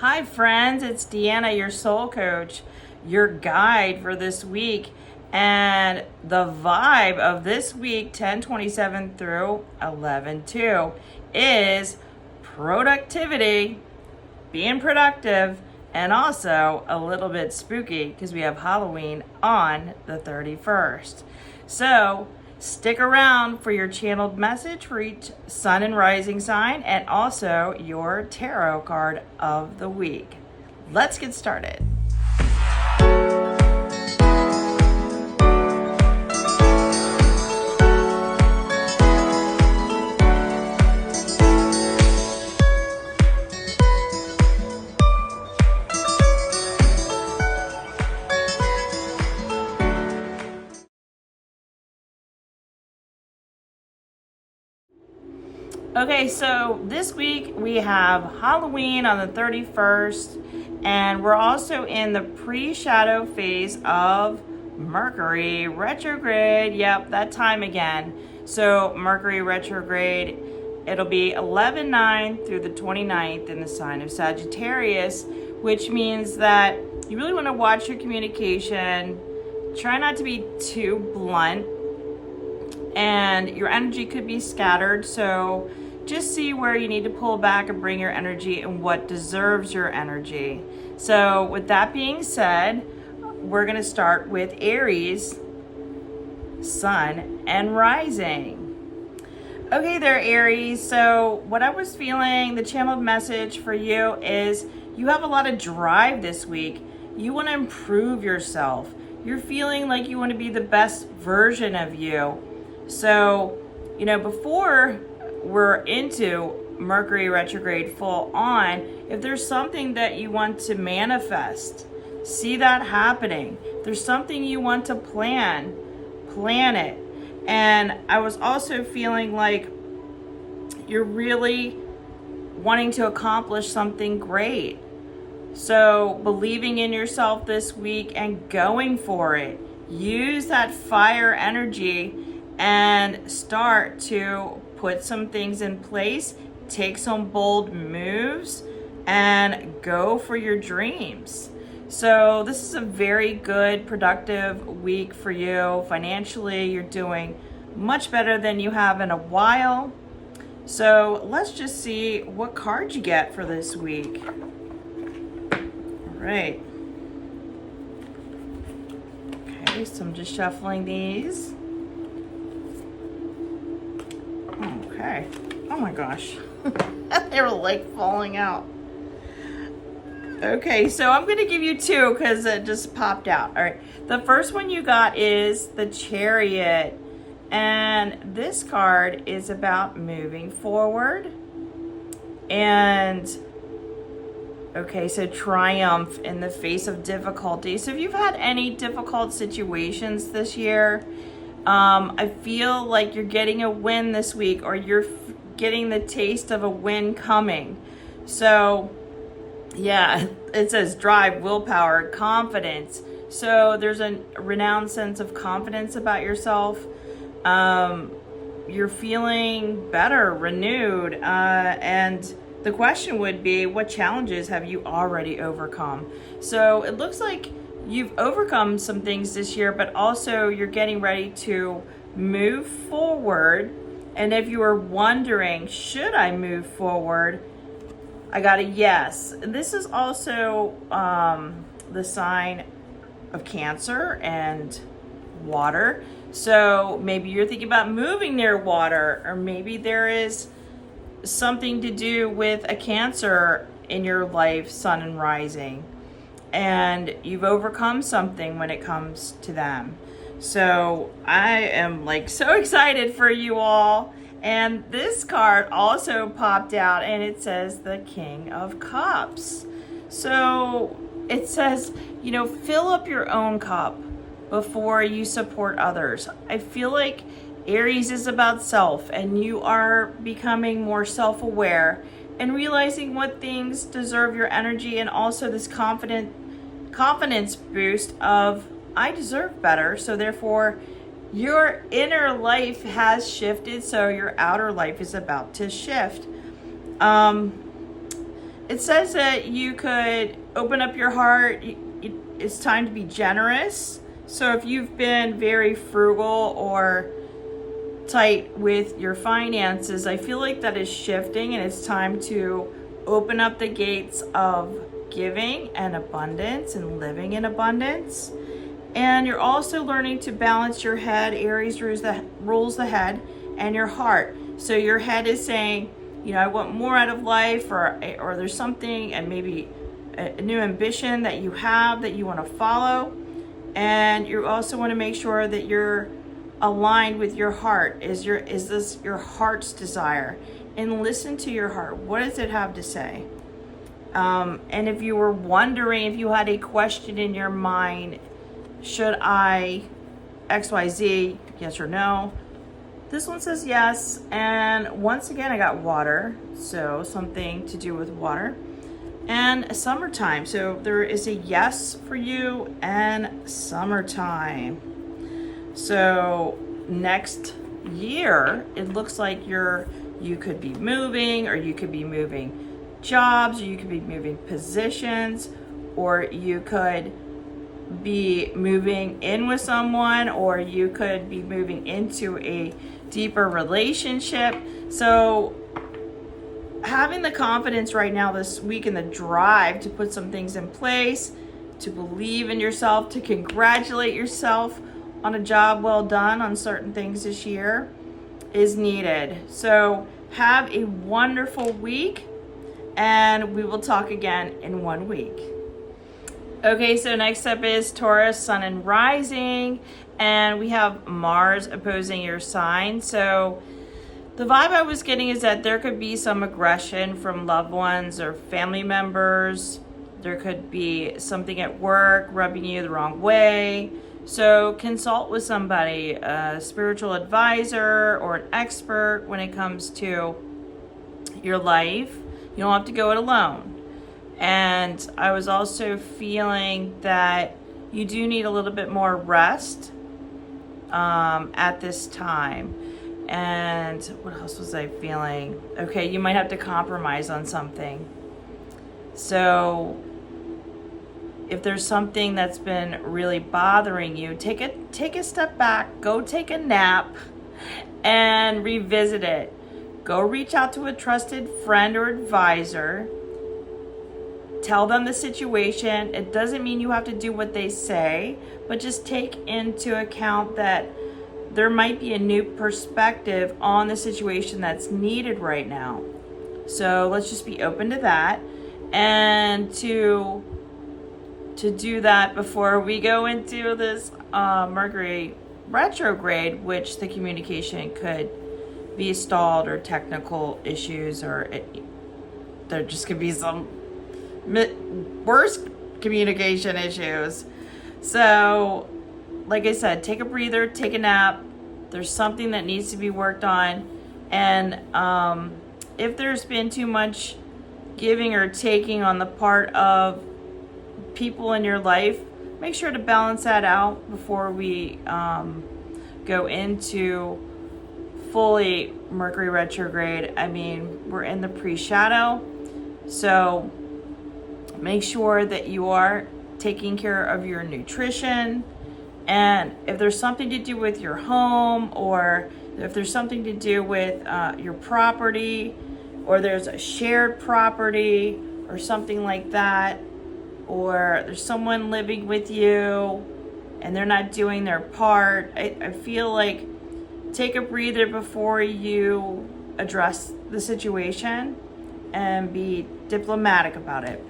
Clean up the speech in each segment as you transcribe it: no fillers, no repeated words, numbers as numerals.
Hi friends, it's Deanna, your soul coach, your guide for this week. And the vibe of this week, 10/27 through 11/2, is productivity, being productive, and also a little bit spooky because we have Halloween on the 31st. So stick around for your channeled message for each sun and rising sign and also your tarot card of the week. Let's get started. Okay, so this week we have Halloween on the 31st, and we're also in the pre-shadow phase of Mercury retrograde. Yep, that time again. So Mercury retrograde, it'll be 11/9 through the 29th in the sign of Sagittarius, which means that you really want to watch your communication. Try not to be too blunt, and your energy could be scattered, so just see where you need to pull back and bring your energy and what deserves your energy. So with that being said, we're going to start with Aries, sun and rising. Okay there, Aries. So what I was feeling, the channeled message for you is you have a lot of drive this week. You want to improve yourself. You're feeling like you want to be the best version of you. So, before we're into Mercury retrograde full on, if there's something that you want to manifest, see that happening. If there's something you want to plan it. And I was also feeling like you're really wanting to accomplish something great. So believing in yourself this week and going for it. Use that fire energy and start to put some things in place, take some bold moves, and go for your dreams. So this is a very good, productive week for you. Financially, you're doing much better than you have in a while. So let's just see what card you get for this week. All right. Okay, so I'm just shuffling these. Okay. Oh my gosh. They were like falling out. Okay, so I'm going to give you two because it just popped out. All right. The first one you got is the Chariot. And this card is about moving forward. And, okay, so triumph in the face of difficulty. So if you've had any difficult situations this year, I feel like you're getting a win this week, or you're getting the taste of a win coming. So, yeah, it says drive, willpower, confidence. So there's a renowned sense of confidence about yourself. You're feeling better, renewed, and the question would be, what challenges have you already overcome? So it looks like you've overcome some things this year, but also you're getting ready to move forward. And if you were wondering, should I move forward? I got a yes. This is also the sign of Cancer and water. So maybe you're thinking about moving near water, or maybe there is something to do with a Cancer in your life, sun and rising, and you've overcome something when it comes to them. So I am like so excited for you all. And this card also popped out, and it says the King of Cups. So it says, fill up your own cup before you support others. I feel like Aries is about self, and you are becoming more self-aware and realizing what things deserve your energy, and also this confidence boost of, I deserve better, so therefore your inner life has shifted, so your outer life is about to shift. it says that you could open up your heart. It's time to be generous. So if you've been very frugal or tight with your finances, I feel like that is shifting, and it's time to open up the gates of giving and abundance and living in abundance. And you're also learning to balance your head. Aries rules the head, and your heart. So your head is saying, you know, I want more out of life, or there's something, and maybe a new ambition that you have that you want to follow. And you also want to make sure that you're aligned with your heart. Is this your heart's desire? And listen to your heart. What does it have to say? And if you were wondering, if you had a question in your mind, should I XYZ, yes or no? This one says yes. And once again, I got water. So something to do with water. And summertime. So there is a yes for you, and summertime. So next year, it looks like you could be moving, or you could be moving jobs, or you could be moving positions, or you could be moving in with someone, or you could be moving into a deeper relationship. So having the confidence right now this week and the drive to put some things in place, to believe in yourself, to congratulate yourself on a job well done on certain things this year is needed. So have a wonderful week, and we will talk again in 1 week. Okay, so next up is Taurus, Sun and Rising, and we have Mars opposing your sign. So the vibe I was getting is that there could be some aggression from loved ones or family members. There could be something at work rubbing you the wrong way. So consult with somebody, a spiritual advisor or an expert when it comes to your life. You don't have to go it alone. And I was also feeling that you do need a little bit more rest at this time. And what else was I feeling? Okay, you might have to compromise on something. So if there's something that's been really bothering you, take a step back, go take a nap, and revisit it. Go reach out to a trusted friend or advisor. Tell them the situation. It doesn't mean you have to do what they say, but just take into account that there might be a new perspective on the situation that's needed right now. So let's just be open to that, and to do that before we go into this Mercury retrograde, which the communication could be stalled, or technical issues, or there just could be some worse communication issues. So like I said, take a breather, take a nap. There's something that needs to be worked on. And if there's been too much giving or taking on the part of people in your life, make sure to balance that out before we go into fully Mercury retrograde. I mean, we're in the pre-shadow. So make sure that you are taking care of your nutrition. And if there's something to do with your home, or if there's something to do with your property, or there's a shared property or something like that, or there's someone living with you and they're not doing their part, I feel like take a breather before you address the situation, and be diplomatic about it.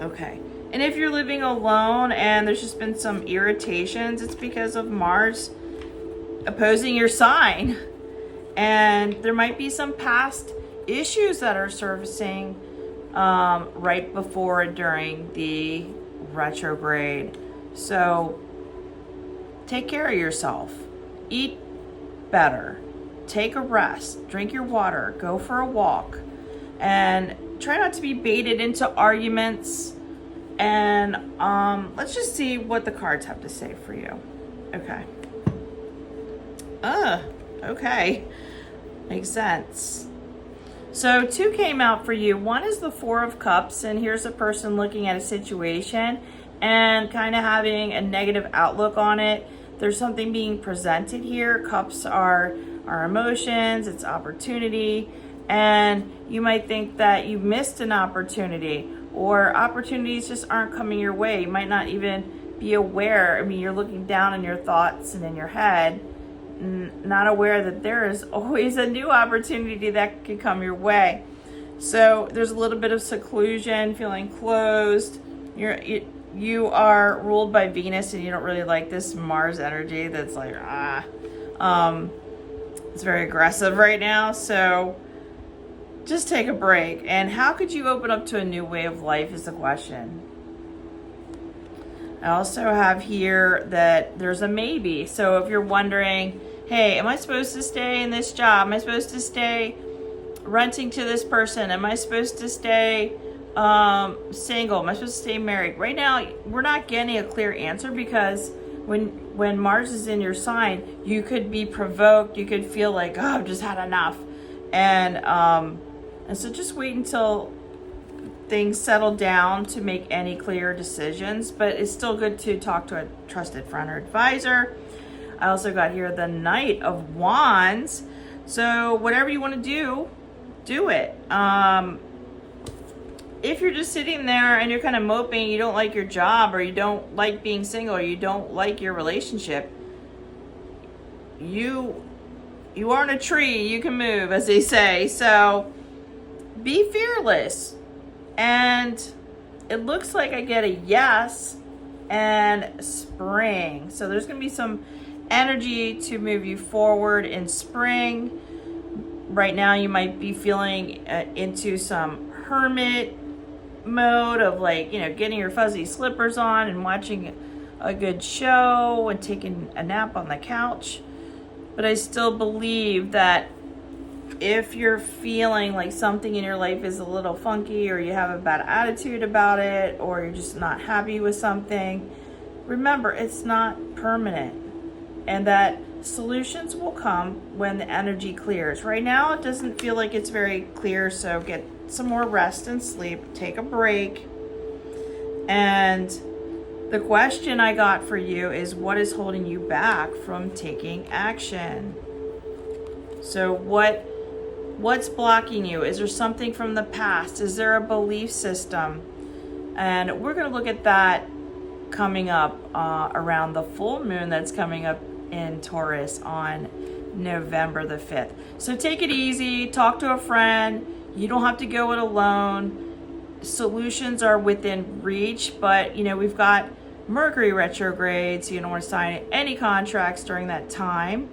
Okay. And if you're living alone and there's just been some irritations, it's because of Mars opposing your sign. And there might be some past issues that are surfacing right before and during the retrograde. So take care of yourself. Eat better. Take a rest. Drink your water. Go for a walk. And try not to be baited into arguments. And let's just see what the cards have to say for you. Okay. Okay. Makes sense. So 2 came out for you. One is the 4 of Cups, and here's a person looking at a situation and kind of having a negative outlook on it. There's something being presented here. Cups are our emotions, it's opportunity, and you might think that you missed an opportunity, or opportunities just aren't coming your way. You might not even be aware. I mean, you're looking down in your thoughts and in your head, not aware that there is always a new opportunity that could come your way. So there's a little bit of seclusion, feeling closed. You are ruled by Venus, and you don't really like this Mars energy that's like, it's very aggressive right now. So just take a break. And how could you open up to a new way of life is the question. I also have here that there's a maybe. So if you're wondering, hey, am I supposed to stay in this job? Am I supposed to stay renting to this person? Am I supposed to stay single? Am I supposed to stay married? Right now, we're not getting a clear answer, because when Mars is in your sign, you could be provoked. You could feel like, oh, I've just had enough. And so just wait until things settle down to make any clear decisions. But it's still good to talk to a trusted friend or advisor. I also got here the Knight of Wands. So whatever you want to do it. If you're just sitting there and you're kind of moping, you don't like your job, or you don't like being single, or you don't like your relationship, you aren't a tree, you can move, as they say. So be fearless. And it looks like I get a yes and spring. So there's going to be some energy to move you forward in spring. Right now you might be feeling into some hermit mode of, like, getting your fuzzy slippers on and watching a good show and taking a nap on the couch. But I still believe that if you're feeling like something in your life is a little funky, or you have a bad attitude about it, or you're just not happy with something, remember, it's not permanent, and that solutions will come when the energy clears. Right now it doesn't feel like it's very clear, so get some more rest and sleep, take a break. And the question I got for you is, what is holding you back from taking action? So what's blocking you? Is there something from the past? Is there a belief system? And we're going to look at that coming up around the full moon that's coming up in Taurus on November the 5th. So take it easy, talk to a friend. You don't have to go it alone. Solutions are within reach, but we've got Mercury retrograde, so you don't want to sign any contracts during that time.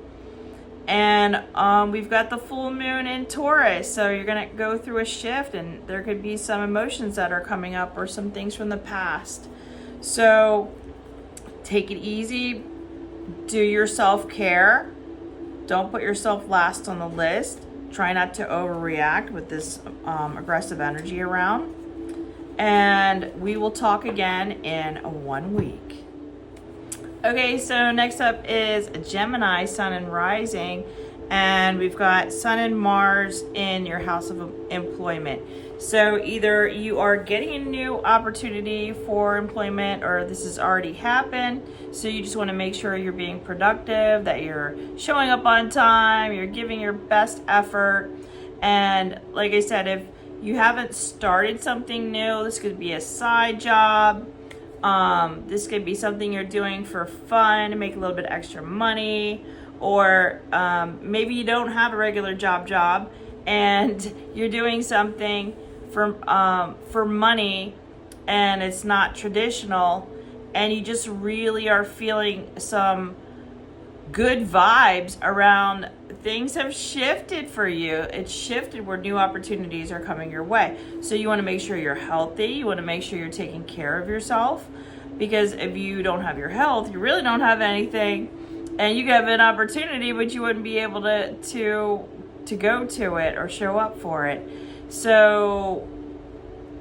And we've got the full moon in Taurus, so you're going to go through a shift, and there could be some emotions that are coming up, or some things from the past. So take it easy, do your self-care, don't put yourself last on the list. Try not to overreact with this aggressive energy around. And we will talk again in 1 week. Okay, so next up is Gemini, Sun and Rising. And we've got Sun and Mars in your house of employment. So either you are getting a new opportunity for employment, or this has already happened. So you just want to make sure you're being productive, that you're showing up on time, you're giving your best effort. And like I said, if you haven't started something new, this could be a side job. This could be something you're doing for fun to make a little bit extra money. Or maybe you don't have a regular job and you're doing something for money, and it's not traditional, and you just really are feeling some good vibes around. Things have shifted for you. It's shifted where new opportunities are coming your way. So you want to make sure you're healthy. You want to make sure you're taking care of yourself, because if you don't have your health, you really don't have anything. And you have an opportunity, but you wouldn't be able to go to it or show up for it. So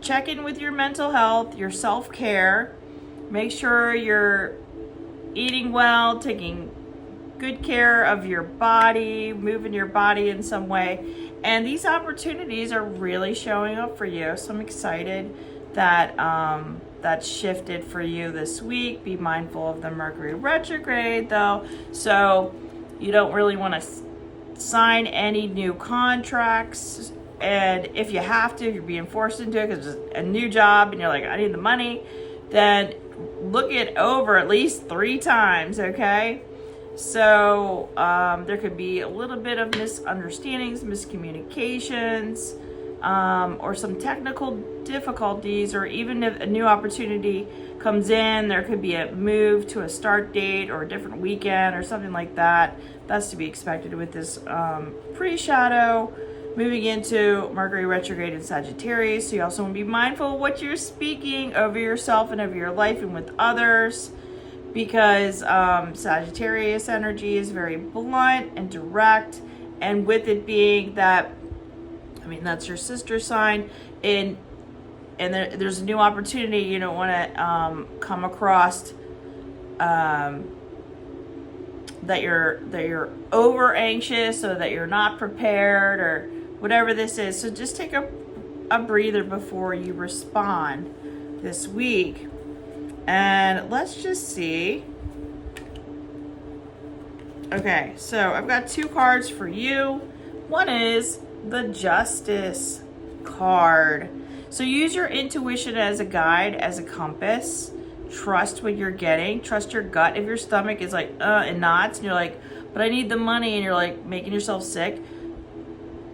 check in with your mental health, your self-care. Make sure you're eating well, taking good care of your body, moving your body in some way. And these opportunities are really showing up for you. So I'm excited that that shifted for you this week. Be mindful of the Mercury retrograde though. So you don't really want to sign any new contracts. And if you have to, if you're being forced into it because it's a new job and you're like, I need the money, then look it over at least 3 times, okay? So there could be a little bit of misunderstandings, miscommunications, or some technical difficulties, or even if a new opportunity comes in, there could be a move to a start date or a different weekend or something like that. That's to be expected with this pre-shadow moving into Mercury retrograde in Sagittarius. So you also want to be mindful of what you're speaking over yourself and over your life and with others, because Sagittarius energy is very blunt and direct, and with it being that, I mean, that's your sister sign, and there's a new opportunity. You don't want to come across that you're over anxious or that you're not prepared or whatever this is. So just take a breather before you respond this week. And let's just see. Okay, so I've got 2 cards for you. One is the Justice card. So use your intuition as a guide, as a compass. Trust what you're getting. Trust your gut. If your stomach is like, in knots, and you're like, but I need the money, and you're like making yourself sick,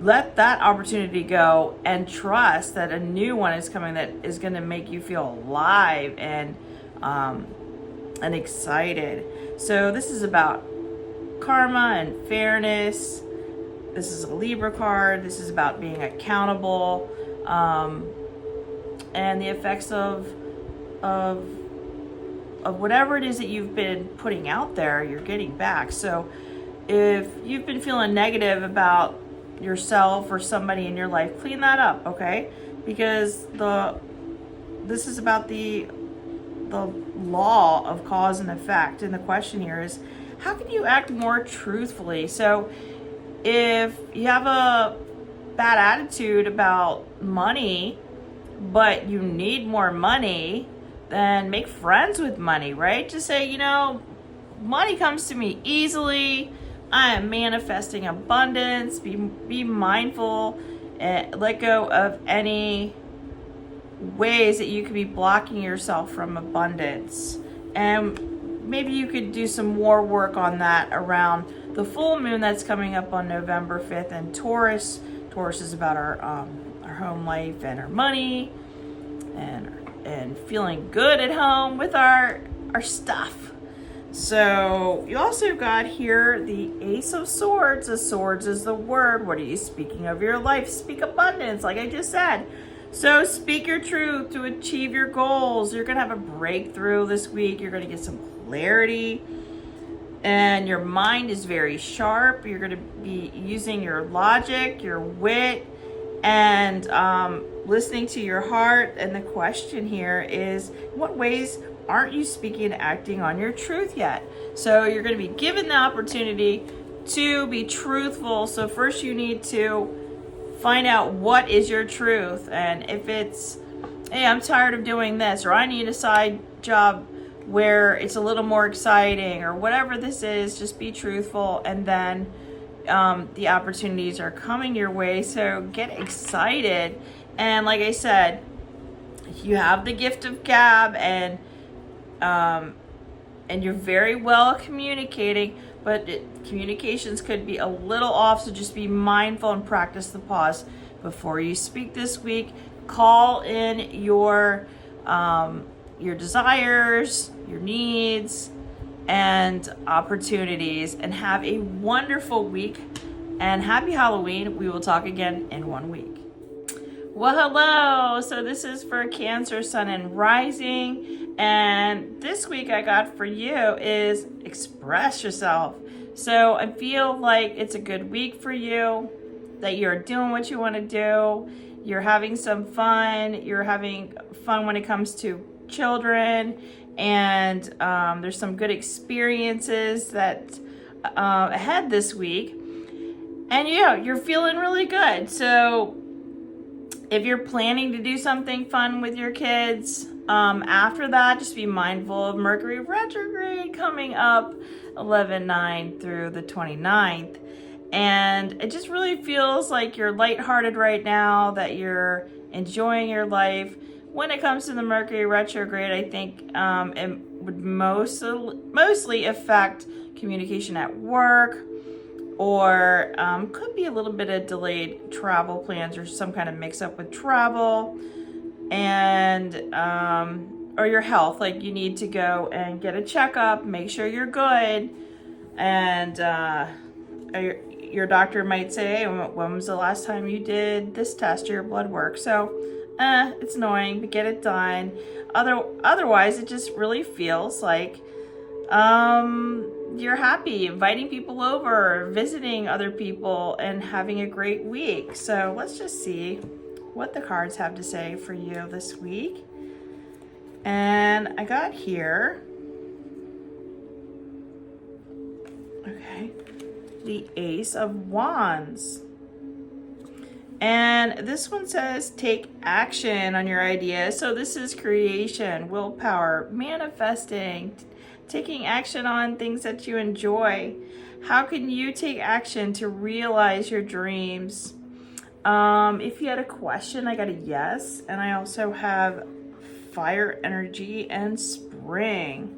let that opportunity go and trust that a new one is coming that is going to make you feel alive and excited. So this is about karma and fairness. This is a Libra card. This is about being accountable, and the effects of whatever it is that you've been putting out there, you're getting back. So if you've been feeling negative about yourself or somebody in your life, clean that up, okay? Because this is about the law of cause and effect, and the question here is, how can you act more truthfully? So if you have a bad attitude about money, but you need more money, then make friends with money, right? Just say, you know, money comes to me easily. I am manifesting abundance. Be mindful and let go of any ways that you could be blocking yourself from abundance. And maybe you could do some more work on that around the full moon that's coming up on November 5th in Taurus. Taurus is about our home life and our money and feeling good at home with our stuff. So you also got here the Ace of Swords. The swords is the word. What are you speaking of your life? Speak abundance, like I just said. So speak your truth to achieve your goals. You're going to have a breakthrough this week. You're going to get some clarity. And your mind is very sharp. You're going to be using your logic, your wit, and listening to your heart. And the question here is, in what ways aren't you speaking and acting on your truth yet? So you're going to be given the opportunity to be truthful. So first you need to find out what is your truth. And if it's, hey, I'm tired of doing this, or I need a side job where it's a little more exciting, or whatever this is, just be truthful. And then the opportunities are coming your way. So get excited. And like I said, you have the gift of gab, and you're very well communicating, but communications could be a little off. So just be mindful and practice the pause before you speak this week. Call in your desires, your needs, and opportunities, and have a wonderful week. And happy Halloween. We will talk again in 1 week. Well, hello. So this is for Cancer, Sun, and Rising. And this week I got for you is express yourself. So I feel like it's a good week for you, that you're doing what you want to do. You're having some fun. You're having fun when it comes to children. And there's some good experiences that ahead this week. And you're feeling really good. So if you're planning to do something fun with your kids, after that, just be mindful of Mercury retrograde coming up 11/9 through the 29th. And it just really feels like you're lighthearted right now, that you're enjoying your life. When it comes to the Mercury retrograde, I think it would mostly affect communication at work, or could be a little bit of delayed travel plans or some kind of mix up with travel, and or your health, like you need to go and get a checkup, make sure you're good, and your doctor might say, when was the last time you did this test or your blood work? So it's annoying, but get it done. Otherwise, it just really feels like you're happy, inviting people over, visiting other people, and having a great week. So let's just see what the cards have to say for you this week. And I got here, okay, the Ace of Wands. And this one says take action on your ideas. So this is creation, willpower, manifesting, taking action on things that you enjoy. How can you take action to realize your dreams? If you had a question, I got a yes. And I also have fire energy and spring.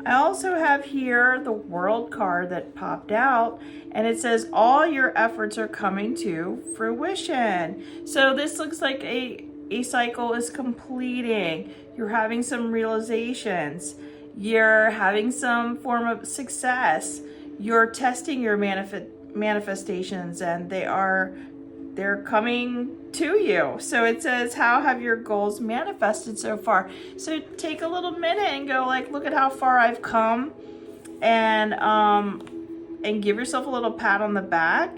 I also have here the World card that popped out, and it says all your efforts are coming to fruition. So this looks like a cycle is completing. You're having some realizations. You're having some form of success. You're testing your manifestations, and they're coming to you. So it says, how have your goals manifested so far? So take a little minute and go like, look at how far I've come, and give yourself a little pat on the back.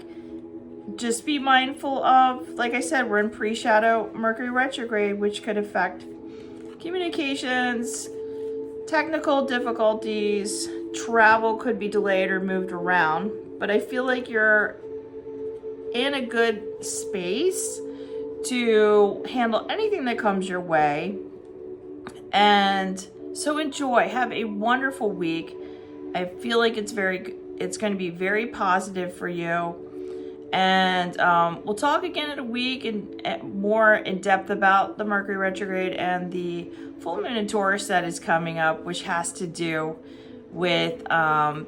Just be mindful of, like I said, we're in pre-shadow Mercury retrograde, which could affect communications, technical difficulties, travel could be delayed or moved around. But I feel like you're in a good space to handle anything that comes your way. And so enjoy, have a wonderful week. I feel like it's going to be very positive for you. And we'll talk again in a week and more in depth about the Mercury retrograde and the full moon in Taurus that is coming up, which has to do with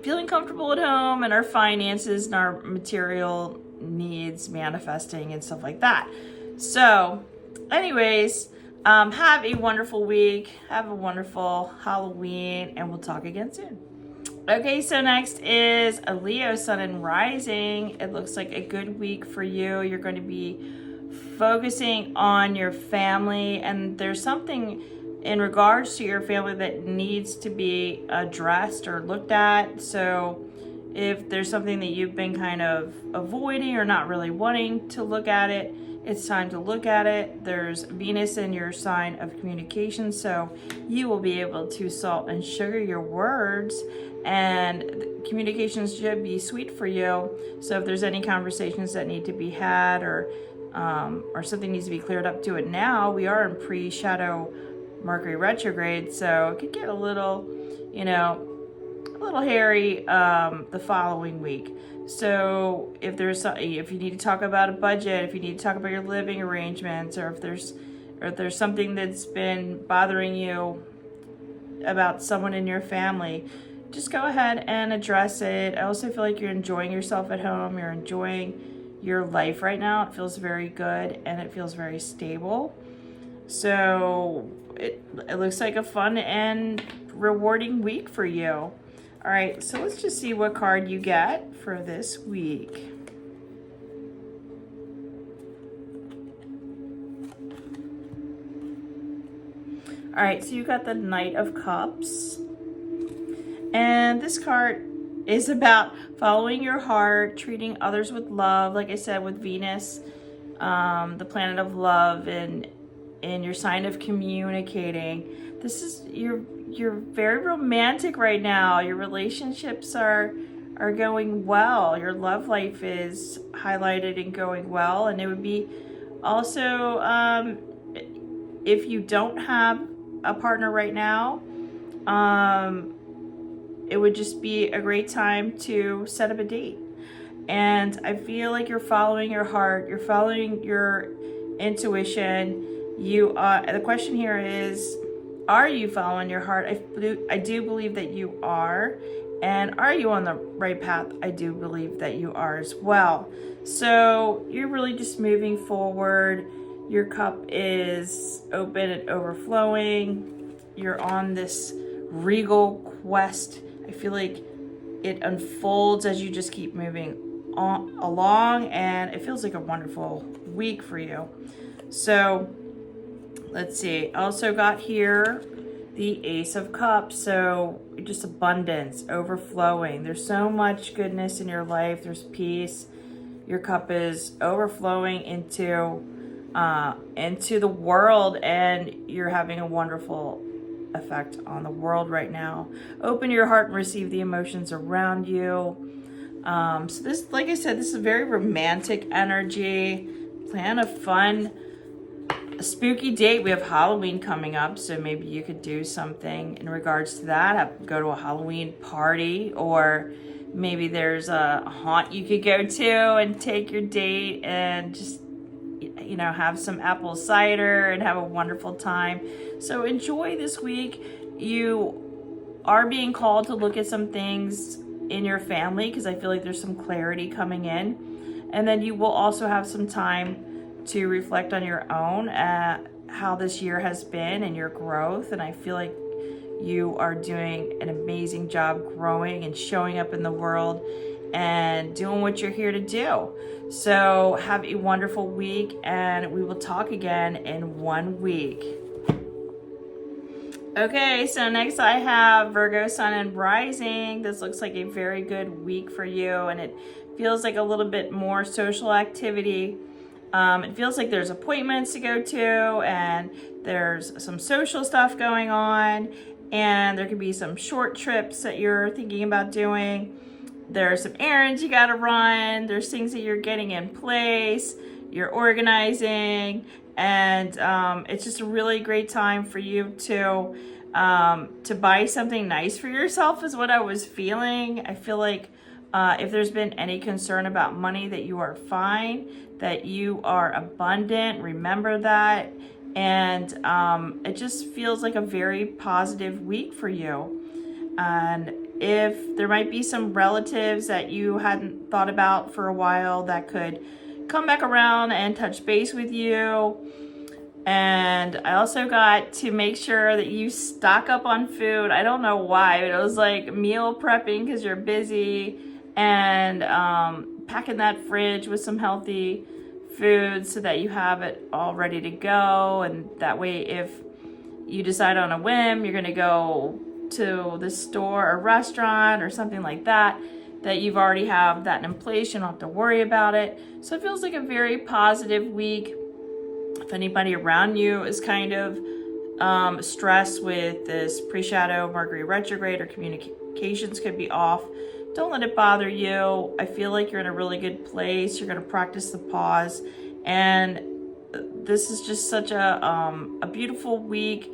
feeling comfortable at home and our finances and our material needs manifesting and stuff like that. So anyways, have a wonderful week, have a wonderful Halloween, and we'll talk again soon. Okay, so next is a Leo sun and rising. It looks like a good week for you. You're going to be focusing on your family, and there's something in regards to your family that needs to be addressed or looked at. So if there's something that you've been kind of avoiding or not really wanting to look at it, it's time to look at it. There's Venus in your sign of communication, so you will be able to salt and sugar your words, and communications should be sweet for you. So if there's any conversations that need to be had, or something needs to be cleared up, do it now. We are in pre-shadow Mercury retrograde, so it could get a little hairy the following week. So if you need to talk about a budget, if you need to talk about your living arrangements, or if there's something that's been bothering you about someone in your family, just go ahead and address it. I also feel like you're enjoying yourself at home. You're enjoying your life right now. It feels very good and it feels very stable. So it looks like a fun and rewarding week for you. All right, so let's just see what card you get for this week. All right, so you got the Knight of Cups. And this card is about following your heart, treating others with love. Like I said, with Venus, the planet of love, and your sign of communicating. This is, you're very romantic right now. Your relationships are are going well. Your love life is highlighted and going well. And it would be also, if you don't have a partner right now, it would just be a great time to set up a date. And I feel like you're following your heart, you're following your intuition. The question here is, are you following your heart? I do believe that you are. And are you on the right path? I do believe that you are as well. So you're really just moving forward. Your cup is open and overflowing. You're on this regal quest. I feel like it unfolds as you just keep moving along, and it feels like a wonderful week for you. So let's see. I also got here the Ace of Cups. So just abundance, overflowing. There's so much goodness in your life. There's peace. Your cup is overflowing into the world, and you're having a wonderful effect on the world right now. Open your heart and receive the emotions around you. So this, like I said, this is a very romantic energy. Plan a fun, a spooky date. We have Halloween coming up, so maybe you could do something in regards to that. Go to a Halloween party, or maybe there's a haunt you could go to and take your date and just, you know, have some apple cider and have a wonderful time. So enjoy this week. You are being called to look at some things in your family, because I feel like there's some clarity coming in. And then you will also have some time to reflect on your own, how this year has been and your growth. And I feel like you are doing an amazing job growing and showing up in the world and doing what you're here to do. So have a wonderful week, and we will talk again in 1 week. Okay, so next I have Virgo Sun and Rising. This looks like a very good week for you, and it feels like a little bit more social activity. It feels like there's appointments to go to, and there's some social stuff going on, and there could be some short trips that you're thinking about doing. There's some errands you gotta run. There's things that you're getting in place, you're organizing, and it's just a really great time for you to buy something nice for yourself is what I was feeling. I feel like if there's been any concern about money, that you are fine, that you are abundant. Remember that. And it just feels like a very positive week for you. And if there might be some relatives that you hadn't thought about for a while that could come back around and touch base with you. And I also got to make sure that you stock up on food. I don't know why, but it was like meal prepping because you're busy, and packing that fridge with some healthy food so that you have it all ready to go. And that way, if you decide on a whim, you're going to go to the store or restaurant or something like that, that you've already have that in place. You don't have to worry about it. So it feels like a very positive week. If anybody around you is kind of stressed with this pre-shadow, Mercury retrograde, or communications could be off, don't let it bother you. I feel like you're in a really good place. You're going to practice the pause. And this is just such a beautiful week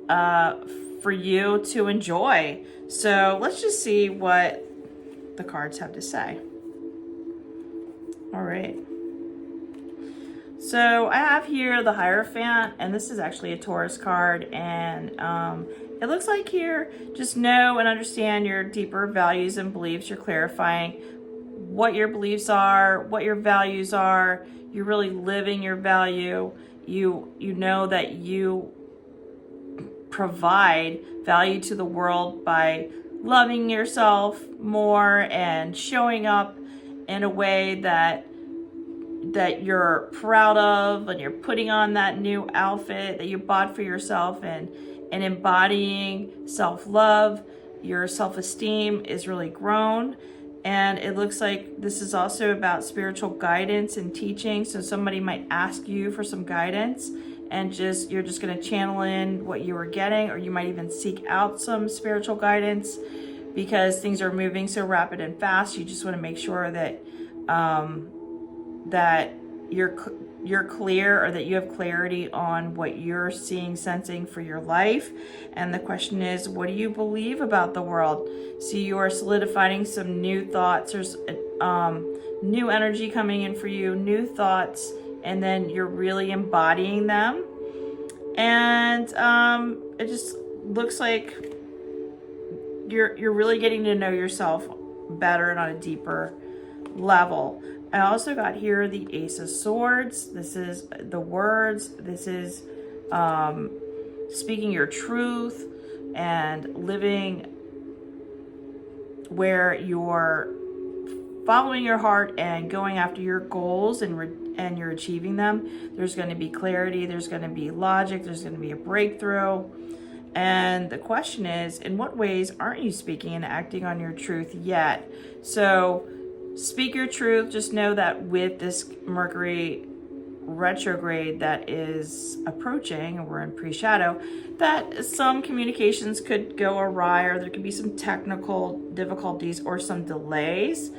for you to enjoy. So let's just see what the cards have to say. All right. So I have here the Hierophant, and this is actually a Taurus card, and it looks like here, just know and understand your deeper values and beliefs. You're clarifying what your beliefs are, what your values are. You're really living your value. You know that you provide value to the world by loving yourself more and showing up in a way that you're proud of, and you're putting on that new outfit that you bought for yourself, and embodying self-love. Your self-esteem is really grown, and it looks like this is also about spiritual guidance and teaching. So somebody might ask you for some guidance, and you're just going to channel in what you were getting, or you might even seek out some spiritual guidance, because things are moving so rapid and fast. You just want to make sure that that you're clear, or that you have clarity on what you're seeing, sensing for your life. And the question is, what do you believe about the world? So you are solidifying some new thoughts. There's new energy coming in for you, new thoughts, and then you're really embodying them. And it just looks like you're really getting to know yourself better and on a deeper level. I also got here the Ace of Swords. This is the words. This is speaking your truth and living where you're following your heart and going after your goals, and you're achieving them. There's going to be clarity. There's going to be logic. There's going to be a breakthrough. And the question is, in what ways aren't you speaking and acting on your truth yet? So speak your truth. Just know that with this Mercury retrograde that is approaching, and we're in pre-shadow, that some communications could go awry, or there could be some technical difficulties or some delays.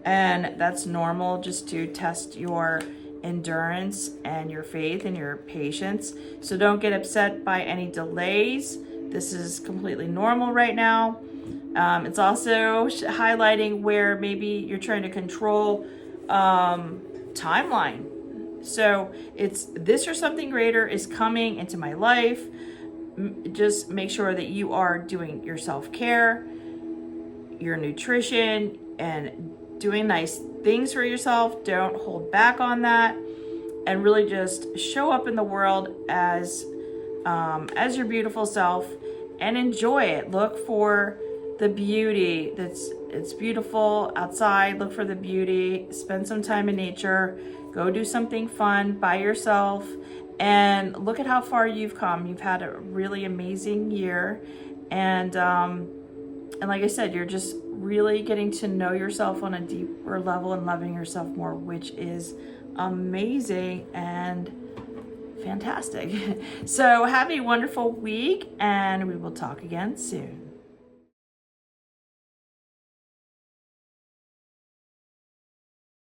And that's normal, just to test your endurance and your faith and your patience. So don't get upset by any delays. This is completely normal right now. It's also highlighting where maybe you're trying to control timeline. So it's this or something greater is coming into my life. Just make sure that you are doing your self-care, your nutrition, and doing nice things for yourself. Don't hold back on that, and really just show up in the world as your beautiful self and enjoy it. Look for the beauty it's beautiful outside. Look for the beauty. Spend some time in nature. Go do something fun by yourself, and look at how far you've come. You've had a really amazing year, and like I said, you're just really getting to know yourself on a deeper level and loving yourself more, which is amazing and fantastic. So have a wonderful week, and we will talk again soon.